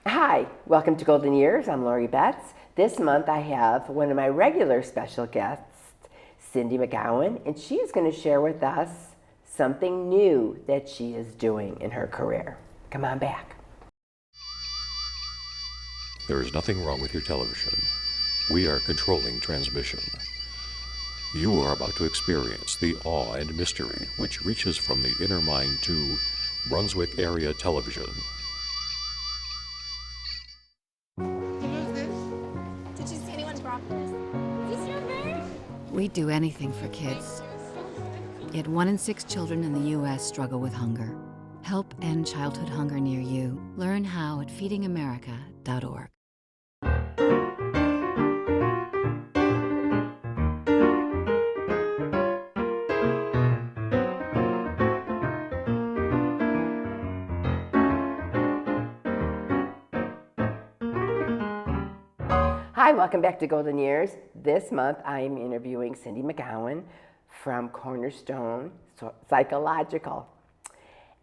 Hi, welcome to Golden Years. I'm Lori Betts. This month I have one of my regular special guests, Cindy McQuown, and she is going to share with us something new that she is doing in her career. Come on back. There is nothing wrong with your television. We are controlling transmission. You are about to experience the awe and mystery which reaches from the inner mind to Brunswick Area Television. Did you see anyone drop this? Is this your name? We'd do anything for kids. Yet 1 in 6 children in the U.S. struggle with hunger. Help end childhood hunger near you. Learn how at feedingamerica.org. Hi, welcome back to Golden Years. This month I am interviewing Cindy McQuown from Cornerstone Psychological.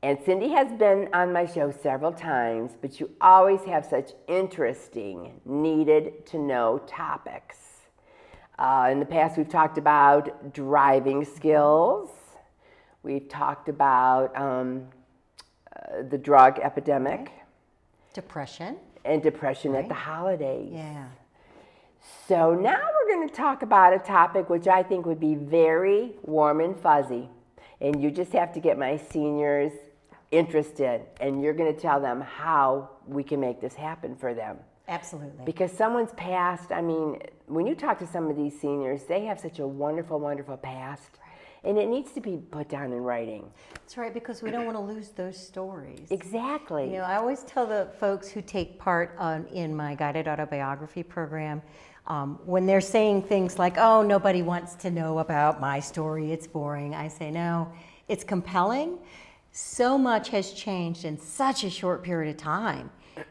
And Cindy has been on my show several times, but you always have such interesting, needed to know topics. In the past we've talked about driving skills. We've talked about the drug epidemic. Depression. And depression Right. at the holidays. Yeah. So now we're going to talk about a topic which I think would be very warm and fuzzy. And you just have to get my seniors interested, and you're going to tell them how we can make this happen for them. Absolutely. Because someone's past, I mean, when you talk to some of these seniors, they have such a wonderful, wonderful past. And it needs to be put down in writing. That's right, because we don't want to lose those stories. Exactly. You know, I always tell the folks who take part in my guided autobiography program, when they're saying things like, oh, nobody wants to know about my story, it's boring, I say, no, it's compelling. So much has changed in such a short period of time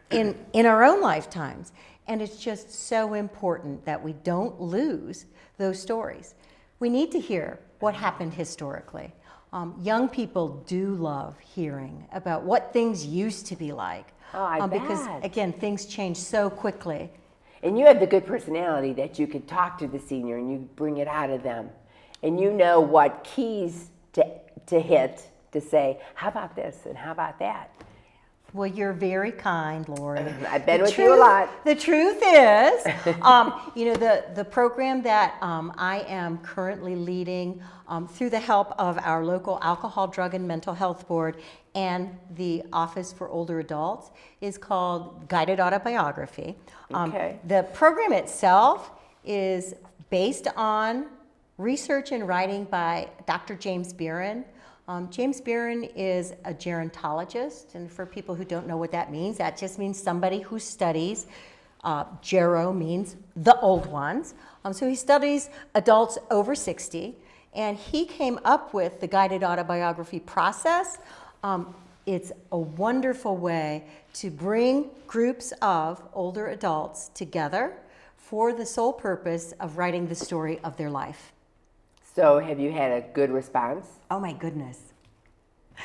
in our own lifetimes. And it's just so important that we don't lose those stories. We need to hear what happened historically. Young people do love hearing about what things used to be like. Oh, I because, bet. again, things change so quickly. And you have the good personality that you can talk to the senior and you bring it out of them. And you know what keys to hit to say, how about this and how about that? Well, you're very kind, Lori. I've been with you a lot. The truth is, you know, the program that I am currently leading through the help of our local Alcohol, Drug, and Mental Health Board and the Office for Older Adults is called Guided Autobiography. Okay. The program itself is based on research and writing by Dr. James Beeren. James Beeren is a gerontologist, and for people who don't know what that just means somebody who studies, gero means the old ones, so he studies adults over 60, and he came up with the guided autobiography process. It's a wonderful way to bring groups of older adults together for the sole purpose of writing the story of their life. So have you had a good response? Oh my goodness.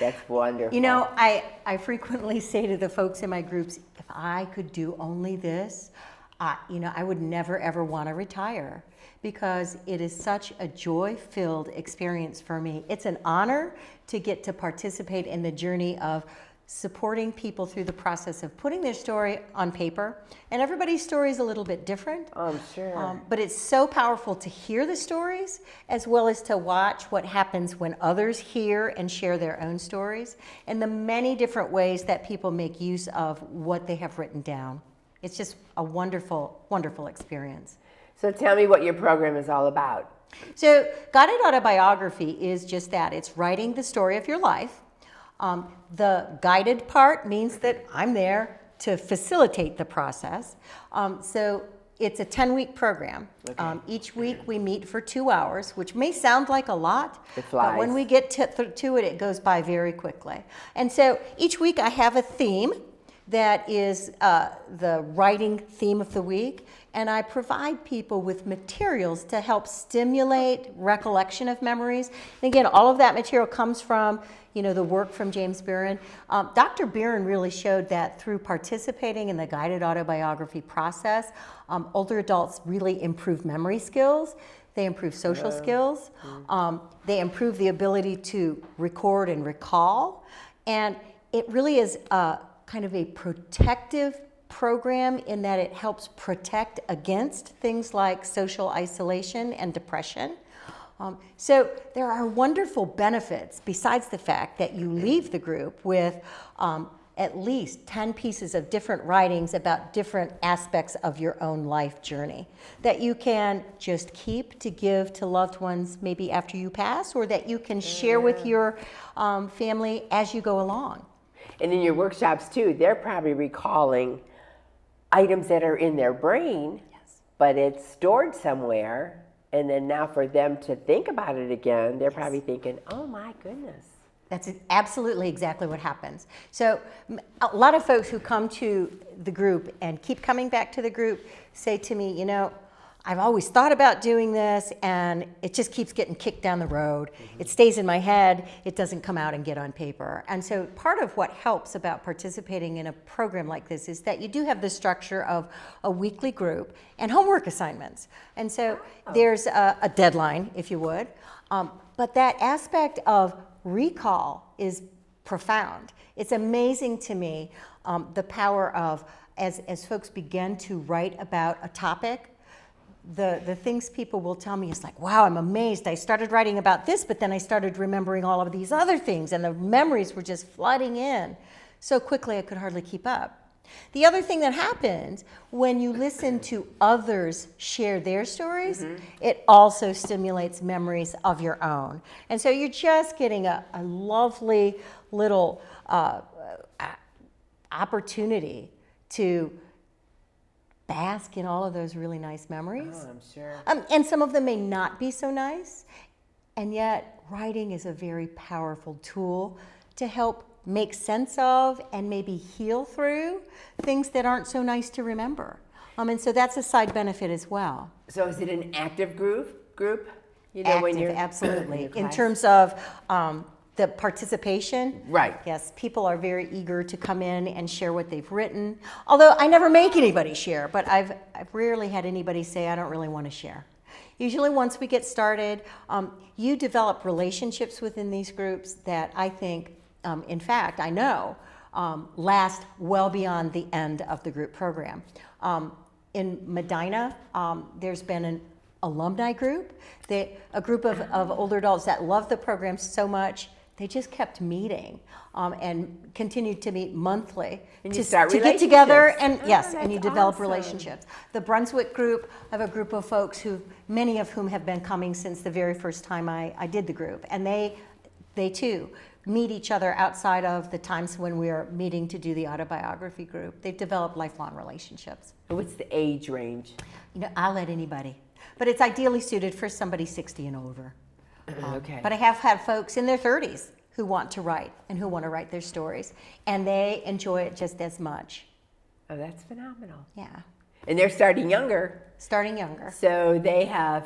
That's wonderful. You know, I frequently say to the folks in my groups, if I could do only this, you know, I would never ever want to retire, because it is such a joy-filled experience for me. It's an honor to get to participate in the journey of supporting people through the process of putting their story on paper. And everybody's story is a little bit different. Oh, I'm sure. But it's so powerful to hear the stories as well as to watch what happens when others hear and share their own stories, and the many different ways that people make use of what they have written down. It's just a wonderful, wonderful experience. So tell me what your program is all about. So guided autobiography is just that. It's writing the story of your life. The guided part means that I'm there to facilitate the process. So it's a 10-week program. Okay. Each week we meet for 2 hours, which may sound like a lot, It flies. but when we get to it, it goes by very quickly. And so each week I have a theme that is the writing theme of the week, and I provide people with materials to help stimulate recollection of memories. And again, all of that material comes from, the work from James Beeren. Dr. Beeren really showed that through participating in the guided autobiography process, older adults really improve memory skills. They improve social skills. They improve the ability to record and recall. And it really is a kind of a protective program in that it helps protect against things like social isolation and depression. So there are wonderful benefits besides the fact that you leave the group with at least 10 pieces of different writings about different aspects of your own life journey that you can just keep to give to loved ones maybe after you pass, or that you can share with your family as you go along. And in your workshops too, they're probably recalling items that are in their brain, but it's stored somewhere, and then now for them to think about it again, they're probably thinking, oh my goodness. That's absolutely exactly what happens. So a lot of folks who come to the group and keep coming back to the group say to me, I've always thought about doing this, and it just keeps getting kicked down the road. It stays in my head. It doesn't come out and get on paper. And so part of what helps about participating in a program like this is that you do have the structure of a weekly group and homework assignments. And so there's a deadline, if you would. But that aspect of recall is profound. It's amazing to me the power of, as folks begin to write about a topic, the things people will tell me is like, wow, I'm amazed. I started writing about this, but then I started remembering all of these other things, and the memories were just flooding in so quickly I could hardly keep up. The other thing that happens when you listen to others share their stories, it also stimulates memories of your own. And so you're just getting a lovely little opportunity to bask in all of those really nice memories. Oh, I'm sure. And some of them may not be so nice, and yet writing is a very powerful tool to help make sense of and maybe heal through things that aren't so nice to remember. And so that's a side benefit as well. So is it an active group? Active, absolutely. In terms of the participation, right? Yes, people are very eager to come in and share what they've written. Although I never make anybody share, but I've rarely had anybody say, I don't really want to share. Usually once we get started, you develop relationships within these groups that I think, in fact, I know, last well beyond the end of the group program. In Medina, there's been an alumni group, a group of older adults that love the program so much, they just kept meeting and continued to meet monthly and to get together, and and you develop awesome. relationships. The Brunswick group, I have a group of folks many of whom have been coming since the very first time I did the group, and they too meet each other outside of the times when we are meeting to do the autobiography group. They've developed lifelong relationships. And what's the age range? I'll let anybody, but it's ideally suited for somebody 60 and over. Okay. But I have had folks in their 30s who want to write and who want to write their stories, and they enjoy it just as much. Oh, that's phenomenal. Yeah. And they're starting younger. Starting younger. So they have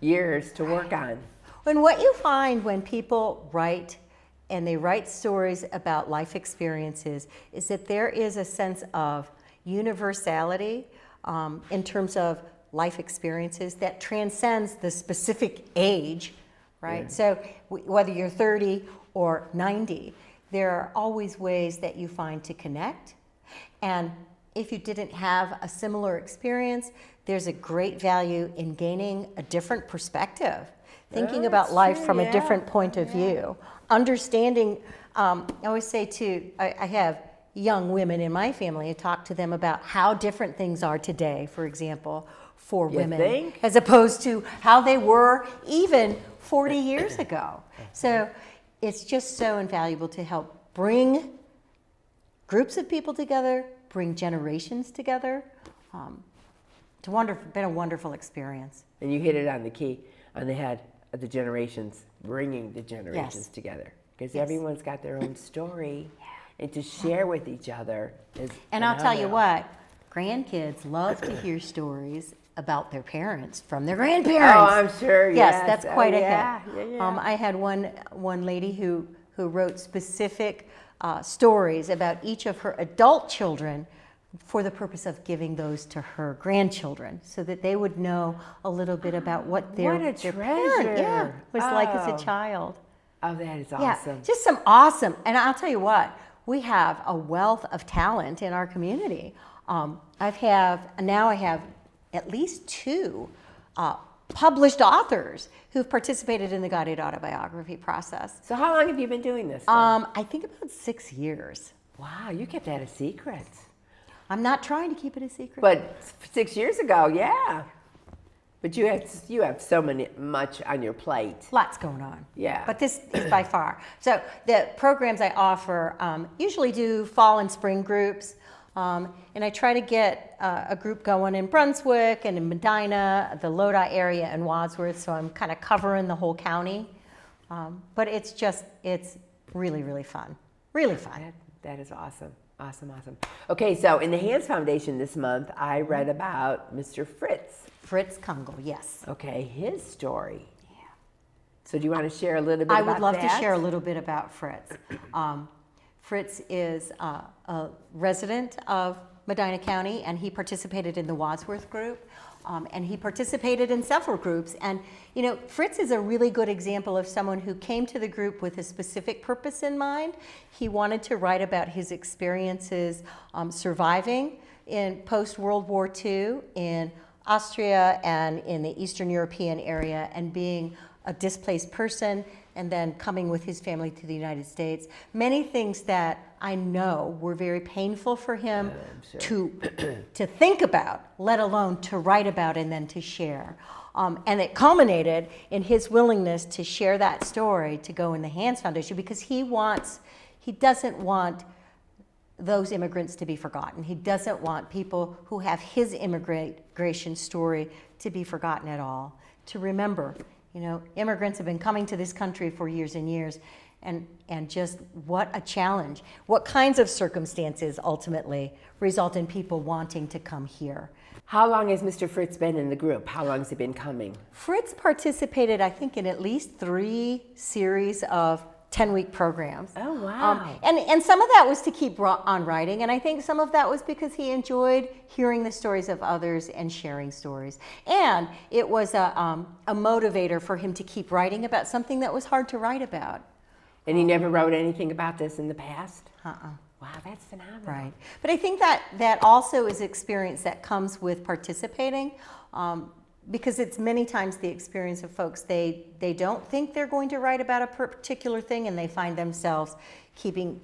years to work on. And what you find when people write, and they write stories about life experiences, is that there is a sense of universality in terms of life experiences that transcends the specific age, right? Yeah. So whether you're 30 or 90, there are always ways that you find to connect. And if you didn't have a similar experience, there's a great value in gaining a different perspective, thinking about life from a different point of view, understanding. I always say too, I have young women in my family, I talk to them about how different things are today, for example, for women, as opposed to how they were even 40 years ago. So it's just so invaluable to help bring groups of people together, bring generations together. It's been a wonderful experience. And you hit it on the head of the generations, bringing the generations together. Because everyone's got their own story, and to share with each other is And I'll tell you what, grandkids love to hear stories about their parents from their grandparents. Oh, I'm sure. Yes, that's quite a hit. Yeah. I had one lady who who wrote specific stories about each of her adult children for the purpose of giving those to her grandchildren, so that they would know a little bit about what their parent was like as a child. Oh, that is Yeah, awesome. just some awesome, and I'll tell you what, we have a wealth of talent in our community. Now I have at least 2 published authors who've participated in the guided autobiography process. So how long have you been doing this? I think about 6 years. Wow, you kept that a secret. I'm not trying to keep it a secret. But 6 years ago, yeah. But you have so much on your plate. Lots going on. Yeah. But this is by far. So the programs I offer usually do fall and spring groups. And I try to get a group going in Brunswick and in Medina, the Lodi area, and Wadsworth. So I'm kind of covering the whole county. But it's really, really fun. Really fun. That is awesome. Awesome, awesome. Okay, so in the Hands Foundation this month, I read about Mr. Fritz. Fritz Kungel, yes. Okay, his story. Yeah. So do you want to share a little bit I about that? would love to share a little bit about Fritz. Fritz is a resident of Medina County, and he participated in the Wadsworth group. And he participated in several groups. And, you know, Fritz is a really good example of someone who came to the group with a specific purpose in mind. He wanted to write about his experiences surviving in post-World War II in Austria and in the Eastern European area, and being a displaced person, and then coming with his family to the United States. Many things that I know were very painful for him to think about, let alone to write about and then to share. And it culminated in his willingness to share that story to go in the Hands Foundation, because he doesn't want those immigrants to be forgotten. He doesn't want people who have his immigration story to be forgotten at all. To remember, you know, immigrants have been coming to this country for years and years, and just what a challenge. What kinds of circumstances ultimately result in people wanting to come here? How long has Mr. Fritz been in the group? How long has he been coming? Fritz participated, I think, in at least 3 series of 10-week programs. Oh, wow. And some of that was to keep on writing, and I think some of that was because he enjoyed hearing the stories of others and sharing stories. And it was a motivator for him to keep writing about something that was hard to write about. And he never wrote anything about this in the past? Uh-uh. Wow, that's phenomenal. Right. But I think that also is experience that comes with participating, because it's many times the experience of folks, they don't think they're going to write about a particular thing, and they find themselves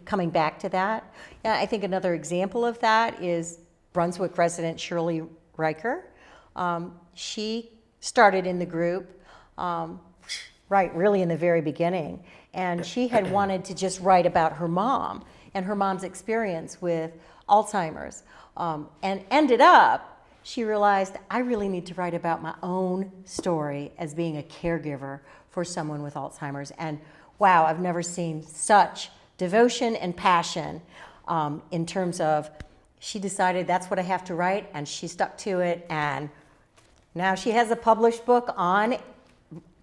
coming back to that. Yeah, I think another example of that is Brunswick resident Shirley Riker. She started in the group, really in the very beginning, and she had wanted to just write about her mom and her mom's experience with Alzheimer's, and ended up, she realized, I really need to write about my own story as being a caregiver for someone with Alzheimer's. And wow, I've never seen such devotion and passion in terms of, she decided that's what I have to write, and she stuck to it, and now she has a published book on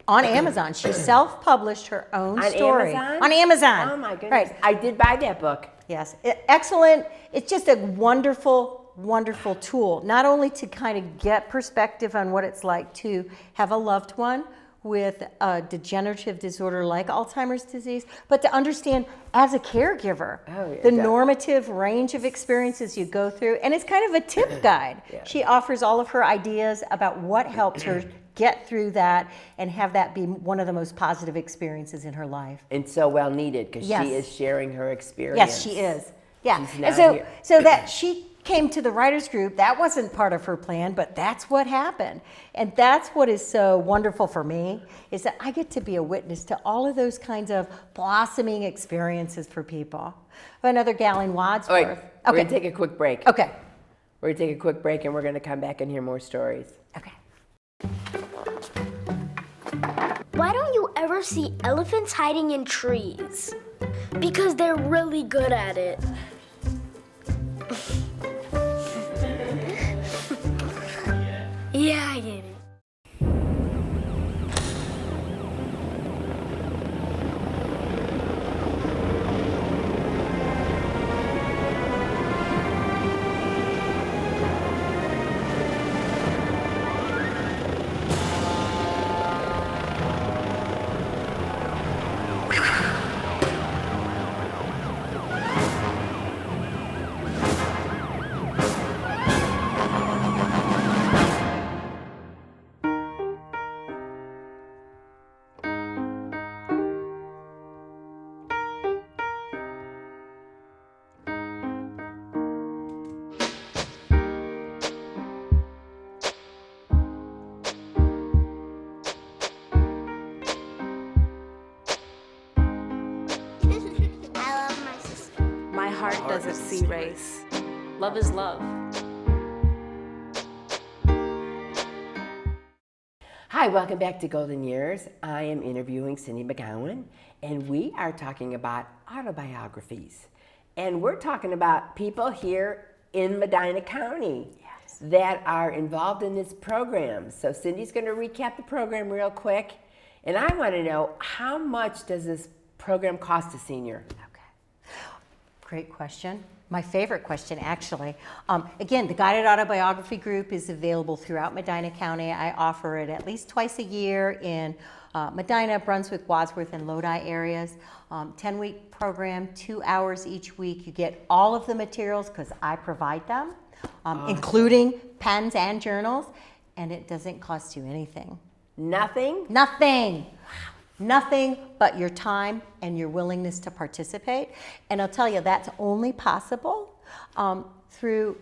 Amazon. She self-published her own story. Amazon? On Amazon. Oh my goodness. Right. I did buy that book. Yes, excellent. It's just a wonderful, wonderful tool, not only to kind of get perspective on what it's like to have a loved one with a degenerative disorder like Alzheimer's disease, but to understand as a caregiver the normative range of experiences you go through. And it's kind of a tip guide. Yeah. She offers all of her ideas about what helps her get through that and have that be one of the most positive experiences in her life. And so well needed, because she is sharing her experience. Yes, she is. Yeah. And so that she came to the writers group, that wasn't part of her plan, but that's what happened. And that's what is so wonderful for me, is that I get to be a witness to all of those kinds of blossoming experiences for people. Another gal in Wadsworth. All right, we're going to take a quick break. Okay. We're going to take a quick break, and we're going to come back and hear more stories. Okay. Why don't you ever see elephants hiding in trees? Because they're really good at it. Yeah, I get it. doesn't see race. Love is love. Hi, welcome back to Golden Years. I am interviewing Cindy McQuown, and we are talking about autobiographies. And we're talking about people here in Medina County that are involved in this program. So Cindy's going to recap the program real quick. And I want to know, how much does this program cost a senior? Okay. Great question. My favorite question, actually. Again, the Guided Autobiography Group is available throughout Medina County. I offer it at least twice a year in Medina, Brunswick, Wadsworth, and Lodi areas. 10-week program, 2 hours each week. You get all of the materials because I provide them, including pens and journals, and it doesn't cost you anything. Nothing? Nothing. Nothing but your time and your willingness to participate. And I'll tell you, that's only possible through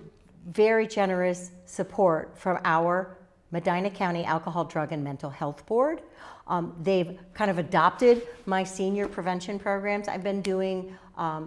very generous support from our Medina County Alcohol, Drug, and Mental Health Board. They've kind of adopted my senior prevention programs. I've been doing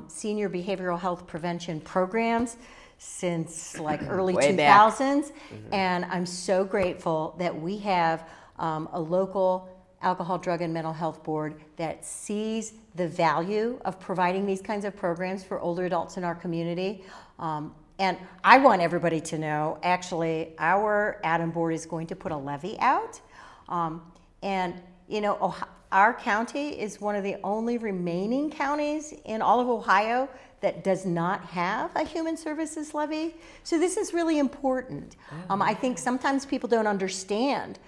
senior behavioral health prevention programs since like early 2000s. And I'm so grateful that we have a local Alcohol, Drug, and Mental Health Board that sees the value of providing these kinds of programs for older adults in our community. And I want everybody to know, actually, our ADAM board is going to put a levy out. And, you know, our county is one of the only remaining counties in all of Ohio that does not have a human services levy. So this is really important. I think sometimes people don't understand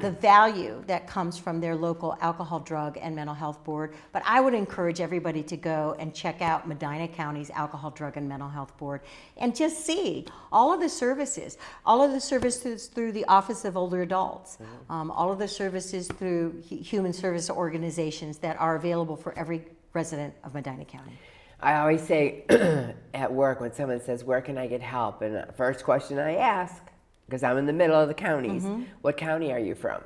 the value that comes from their local alcohol, drug, and mental health board. But I would encourage everybody to go and check out Medina County's Alcohol, Drug, and Mental Health Board and just see all of the services through the Office of Older Adults, all of the services through human service organizations that are available for every resident of Medina County. I always say at work when someone says, where can I get help? And the first question I ask, because I'm in the middle of the counties, what county are you from?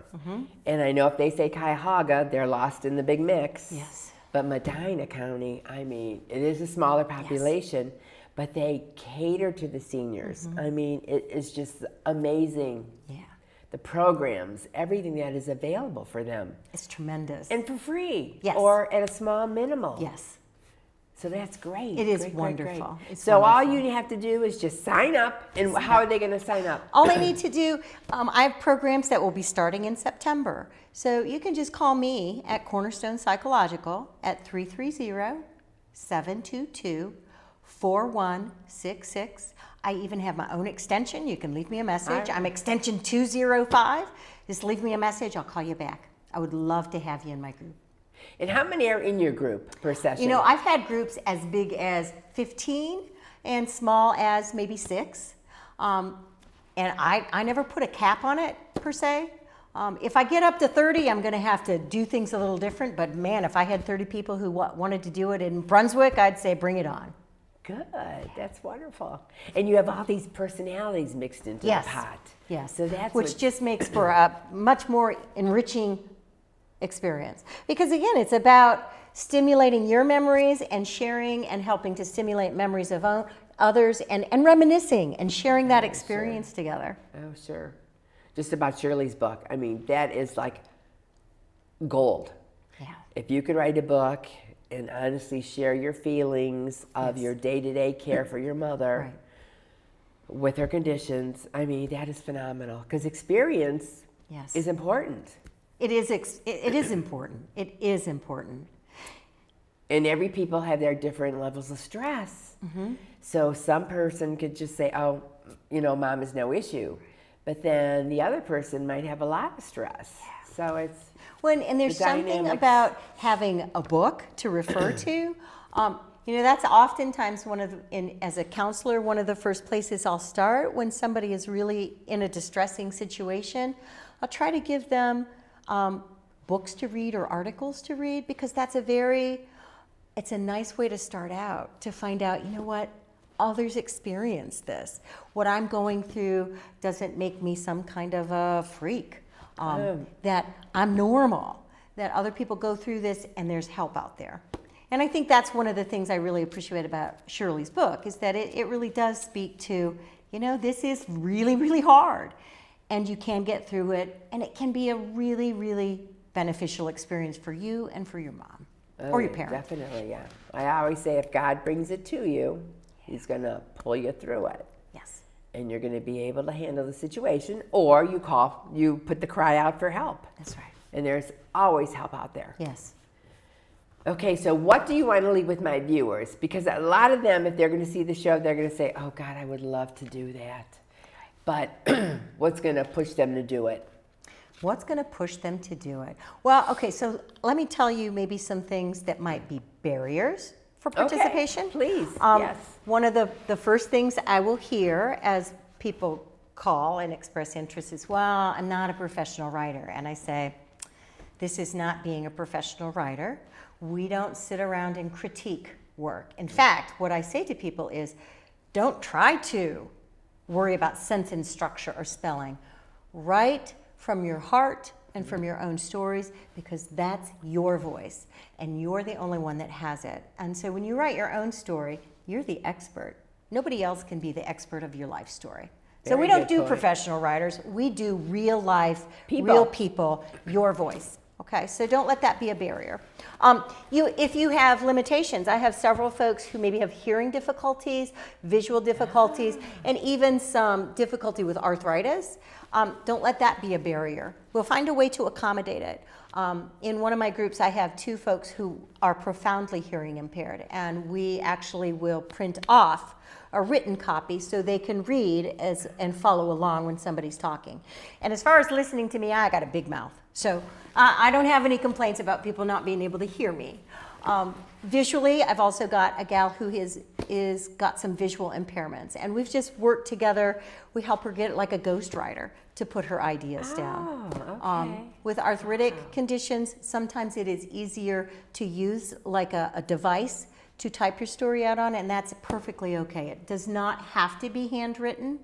And I know if they say Cuyahoga, they're lost in the big mix. Yes. But Medina County, I mean, it is a smaller population, but they cater to the seniors. I mean, it is just amazing. Yeah. The programs, everything that is available for them. It's tremendous. And for free. Yes. Or at a small minimal. Yes. So that's great. It is great, wonderful. Great. It's so wonderful. all you have to do is just sign up. And how are they going to sign up? All they need to do, I have programs that will be starting in September. So you can just call me at Cornerstone Psychological at 330-722-4166. I even have my own extension. You can leave me a message. I'm extension 205. Just leave me a message. I'll call you back. I would love to have you in my group. And how many are in your group per session? You know, I've had groups as big as 15 and small as maybe 6. And I never put a cap on it, per se. If I get up to 30, I'm going to have to do things a little different. But man, if I had 30 people who wanted to do it in Brunswick, I'd say bring it on. Good. That's wonderful. And you have all these personalities mixed into the pot. Yes. So that's which just makes for a much more enriching experience. Because again, it's about stimulating your memories and sharing and helping to stimulate memories of others and reminiscing and sharing that experience together. Oh, sure. Just about Shirley's book. I mean, that is like gold. Yeah. If you could write a book and honestly share your feelings of your day-to-day care for your mother with her conditions, I mean, that is phenomenal. Because experience is important. It is important. It is important. And every people have their different levels of stress. So some person could just say, oh, you know, mom is no issue. But then the other person might have a lot of stress. So it's... And there's something about having a book to refer to. You know, that's oftentimes as a counselor, one of the first places I'll start when somebody is really in a distressing situation. I'll try to give them books to read or articles to read, because it's a nice way to start out, to find out, you know what, others experience this. What I'm going through doesn't make me some kind of a freak, that I'm normal, that other people go through this and there's help out there. And I think that's one of the things I really appreciate about Shirley's book, is that it really does speak to, you know, this is really, really hard. And you can get through it, and it can be a really, really beneficial experience for you and for your mom or your parents. Definitely, yeah. I always say if God brings it to you, he's going to pull you through it. Yes. And you're going to be able to handle the situation, or you put the cry out for help. That's right. And there's always help out there. Yes. Okay, so what do you want to leave with my viewers? Because a lot of them, if they're going to see the show, they're going to say, oh God, I would love to do that. But what's going to push them to do it? What's going to push them to do it? Well, okay, so let me tell you maybe some things that might be barriers for participation. Okay, please, yes. One of the first things I will hear as people call and express interest is, well, I'm not a professional writer. And I say, this is not being a professional writer. We don't sit around and critique work. In fact, what I say to people is, don't try to worry about sentence structure or spelling. Write from your heart and from your own stories, because that's your voice and you're the only one that has it. And so when you write your own story, you're the expert. Nobody else can be the expert of your life story. So we don't do professional writers. We do real life, real people, your voice. Okay, so don't let that be a barrier. If you have limitations, I have several folks who maybe have hearing difficulties, visual difficulties, and even some difficulty with arthritis. Don't let that be a barrier. We'll find a way to accommodate it. In one of my groups, I have 2 folks who are profoundly hearing impaired, and we actually will print off a written copy so they can read and follow along when somebody's talking. And as far as listening to me, I got a big mouth. So I don't have any complaints about people not being able to hear me. Visually, I've also got a gal who is got some visual impairments, and we've just worked together. We help her get like a ghostwriter to put her ideas down. Okay. With arthritic conditions, sometimes it is easier to use like a device to type your story out on, and that's perfectly okay. It does not have to be handwritten.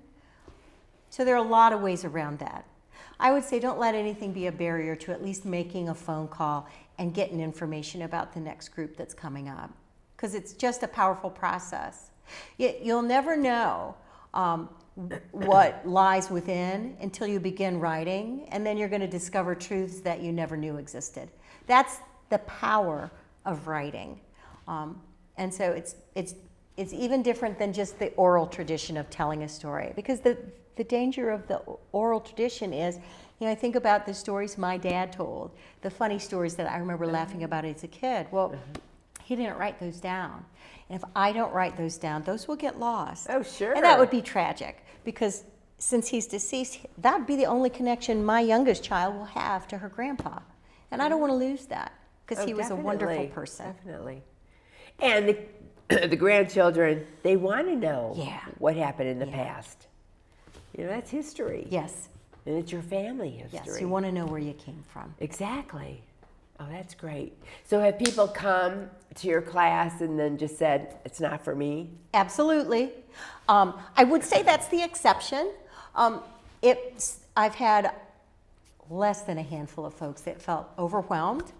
So there are a lot of ways around that. I would say don't let anything be a barrier to at least making a phone call and getting information about the next group that's coming up, because it's just a powerful process. You'll never know what lies within until you begin writing, and then you're going to discover truths that you never knew existed. That's the power of writing. And so it's even different than just the oral tradition of telling a story, because the danger of the oral tradition is, you know, I think about the stories my dad told, the funny stories that I remember laughing about as a kid. Well, he didn't write those down. And if I don't write those down, those will get lost. Oh, sure. And that would be tragic, because since he's deceased, that would be the only connection my youngest child will have to her grandpa. And I don't want to lose that, because he was a wonderful person. Definitely. And the grandchildren, they want to know what happened in the past. You know, that's history. Yes. And it's your family history. Yes, you want to know where you came from. Exactly. Oh, that's great. So have people come to your class and then just said, it's not for me? Absolutely. I would say that's the exception. I've had less than a handful of folks that felt overwhelmed,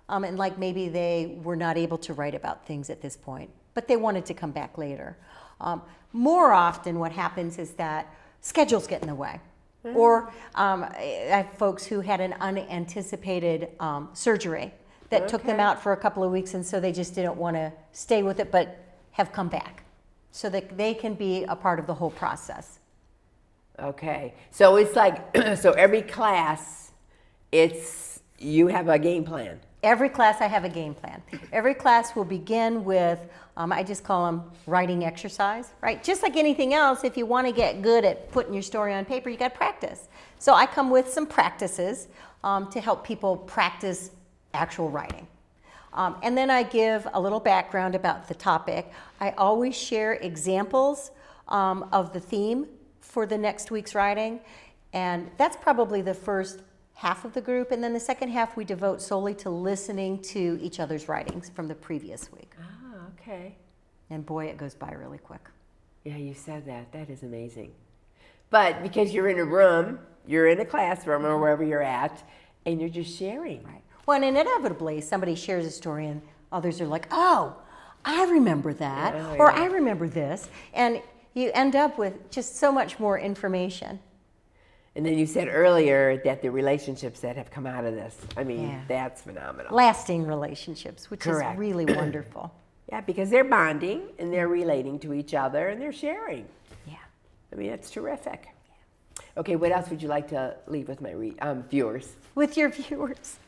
and like maybe they were not able to write about things at this point, but they wanted to come back later. More often what happens is that schedules get in the way. Or I have folks who had an unanticipated surgery that took them out for a couple of weeks, and so they just didn't want to stay with it, but have come back so that they can be a part of the whole process. Okay. So it's like, so every class, you have a game plan. Every class I have a game plan. Every class will begin with, I just call them writing exercise, right? Just like anything else, if you want to get good at putting your story on paper, you got to practice. So I come with some practices to help people practice actual writing. And then I give a little background about the topic. I always share examples of the theme for the next week's writing. And that's probably the first half of the group, and then the second half we devote solely to listening to each other's writings from the previous week. Ah, okay. And boy, it goes by really quick. Yeah, you said that. That is amazing. But because you're in a room, you're in a classroom or wherever you're at, and you're just sharing. Right. Well, and inevitably somebody shares a story and, Others are like, oh, I remember that, Oh, or yeah. I remember this. And you end up with just so much more information. And then you said earlier that the relationships that have come out of this, I mean, Yeah. that's phenomenal. Lasting relationships, which Correct. is really wonderful. Yeah, because they're bonding and they're relating to each other and they're sharing. Yeah. I mean, that's terrific. Okay, what else would you like to leave with my viewers? With your viewers.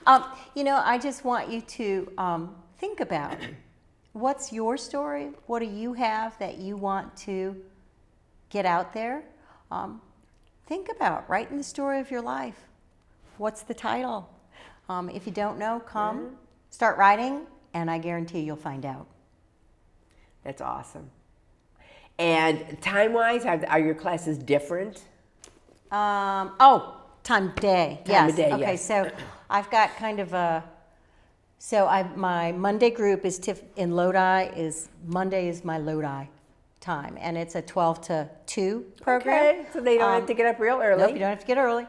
I just want you to think about what's your story? What do you have that you want to get out there? Think about writing the story of your life. What's the title? If you don't know, start writing, and I guarantee you'll find out. That's awesome. And time-wise, are your classes different? Time of day. Time yes. of day, Okay, yes. so I've got kind of a. My Monday group is in Lodi. Monday is my Lodi time, and it's a 12 to 2 program. Okay, so they don't have to get up real early. Nope, you don't have to get early.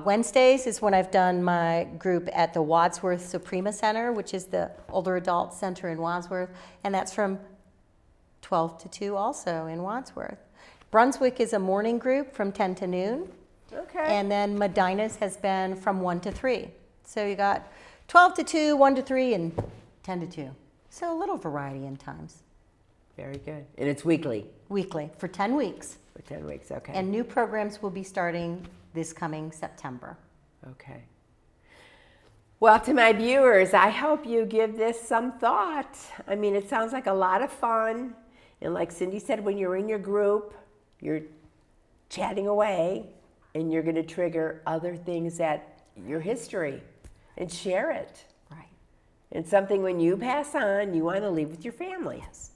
Wednesdays is when I've done my group at the Wadsworth Suprema Center, which is the older adult center in Wadsworth, and that's from 12 to 2 also in Wadsworth. Brunswick is a morning group from 10 to noon. Okay. And then Medina's has been from 1 to 3. So you got 12 to 2, 1 to 3, and 10 to 2. So a little variety in times. Very good. And it's weekly? Weekly for 10 weeks. For 10 weeks, okay. And new programs will be starting this coming September. Okay. Well, to my viewers, I hope you give this some thought. I mean, it sounds like a lot of fun. And like Cindy said, when you're in your group, you're chatting away, and you're going to trigger other things at your history and share it. Right. And something when you pass on, you want to leave with your family. Yes.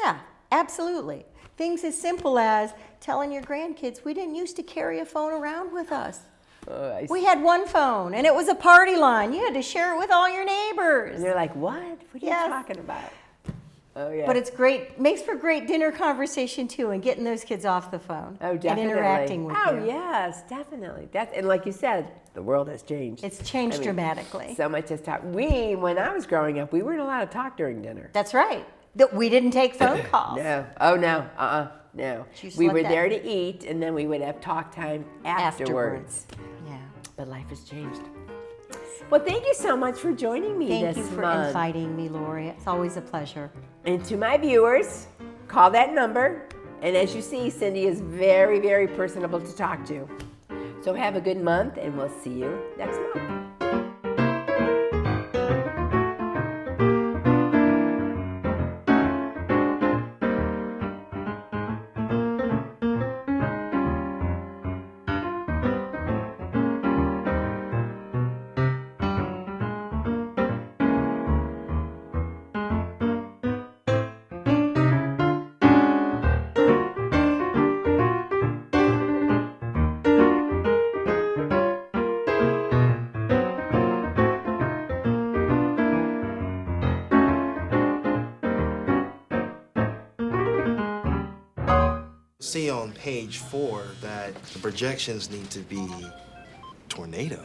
Yeah, absolutely. Things as simple as telling your grandkids, we didn't used to carry a phone around with us. We had one phone, and it was a party line. You had to share it with all your neighbors. And they're like, what? What are Yes. you talking about? Oh, yeah. But it's great, makes for great dinner conversation too, and getting those kids off the phone. Oh, definitely. And interacting with Oh, you. yes, definitely. And like you said, the world has changed. It's changed I mean, dramatically. So much has talk. When I was growing up, we weren't allowed to talk during dinner. That's right. We didn't take phone calls. No. Oh, no. No. Just We let were that- there to eat, and then we would have talk time afterwards. Yeah. But life has changed. Well, thank you so much for joining me Thank this you for month. inviting me, Lori. It's always a pleasure. And to my viewers, call that number. And as you see, Cindy is very, very personable to talk to. So have a good month, and we'll see you next month. See on page 4 that the projections need to be tornado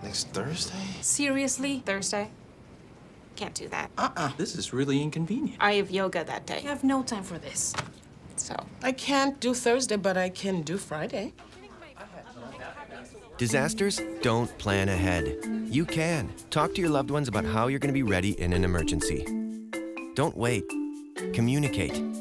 next Thursday. Seriously? Thursday? Can't do that. This is really inconvenient. I have yoga that day. I have no time for this. So, I can't do Thursday, but I can do Friday. Disasters don't plan ahead. You can. Talk to your loved ones about how you're going to be ready in an emergency. Don't wait. Communicate.